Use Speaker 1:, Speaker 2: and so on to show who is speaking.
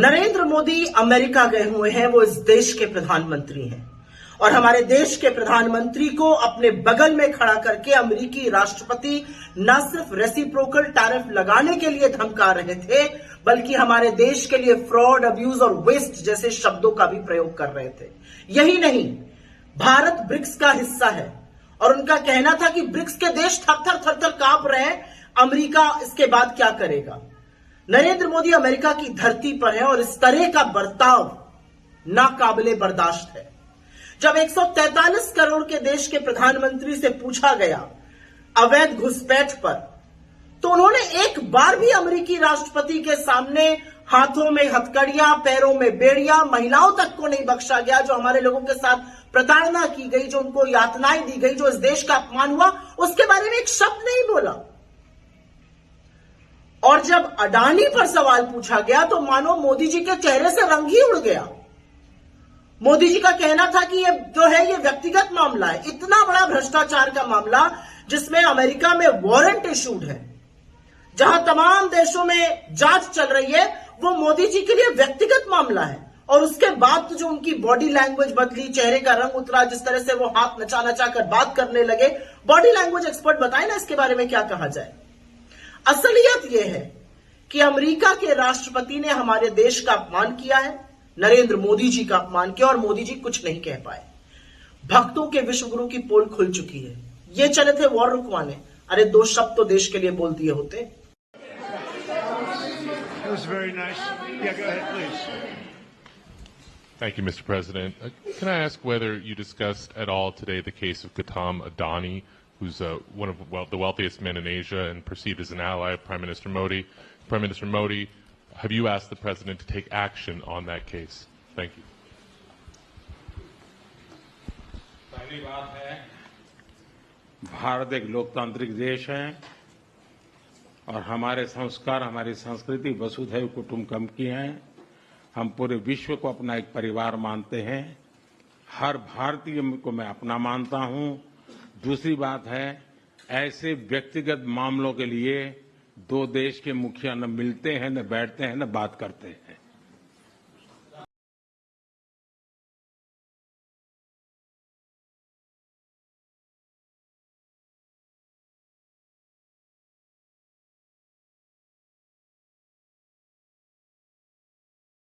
Speaker 1: Narendra Modi America गए हुए हैं। वो इस देश के प्रधानमंत्री हैं और हमारे देश के प्रधानमंत्री को अपने बगल में खड़ा करके अमेरिकी राष्ट्रपति न सिर्फ रेसिप्रोकल टैरिफ लगाने के लिए धमका रहे थे, बल्कि हमारे देश के लिए फ्रॉड, अब्यूज और वेस्ट जैसे शब्दों का भी प्रयोग कर रहे थे। यही नहीं, भारत ब्रिक्स का हिस्सा है और उनका कहना था कि ब्रिक्स के देश थर थर कांप रहे हैं, अमेरिका इसके बाद क्या करेगा। नरेंद्र मोदी अमेरिका की धरती पर है और इस तरह का बर्ताव नाकाबिले बर्दाश्त है। जब 143 करोड़ के देश के प्रधानमंत्री से पूछा गया अवैध घुसपैठ पर, तो उन्होंने एक बार भी अमेरिकी राष्ट्रपति के सामने हाथों में हथकड़ियां, पैरों में बेड़ियां, महिलाओं तक को नहीं बख्शा गया। जो हमारे लोगों के साथ प्रताड़ना की गई, जो उनको यातनाएं दी गई, जो इस देश का अपमान हुआ, उसके बारे में एक शब्द नहीं बोला। और जब अडानी पर सवाल पूछा गया तो मानो मोदी जी के चेहरे से रंग ही उड़ गया। मोदी जी का कहना था कि ये जो है ये व्यक्तिगत मामला है। इतना बड़ा भ्रष्टाचार का मामला जिसमें अमेरिका में वारंट इशूड है, जहां तमाम देशों में जांच चल रही है, वो मोदी जी के लिए व्यक्तिगत मामला है। और उसके बाद तो जो उनकी बॉडी लैंग्वेज बदली, चेहरे का रंग उतरा, जिस तरह से वो हाथ नचा नचा कर बात करने लगे, बॉडी लैंग्वेज एक्सपर्ट बताए ना इसके बारे में क्या कहा जाए। असलियत यह है कि अमेरिका के राष्ट्रपति ने हमारे देश का अपमान किया है, नरेंद्र मोदी जी का अपमान किया और मोदी जी कुछ नहीं कह पाए। भक्तों के विश्वगुरु की पोल खुल चुकी है। ये चले थे वॉर रुकवाने, अरे 2 शब्द तो देश के लिए बोल दिए होते।
Speaker 2: Thank you, Mr. President. Can I ask whether you discussed at all today the case of Gautam Adani, who's one of the wealthiest men in Asia and perceived as an ally of Prime Minister Modi? Prime Minister Modi, have you asked the President to take action on that case? Thank you.
Speaker 3: पहली बात है, भारत एक लोकतांत्रिक देश है और हमारे संस्कार, हमारी संस्कृति वसुधैव कुटुंबकम की है। हम पूरे विश्व को अपना एक परिवार मानते हैं। हर भारतीय को मैं अपना मानता हूं। दूसरी बात है, ऐसे व्यक्तिगत मामलों के लिए 2 देश के मुखिया न मिलते हैं, न बैठते हैं, न बात करते हैं।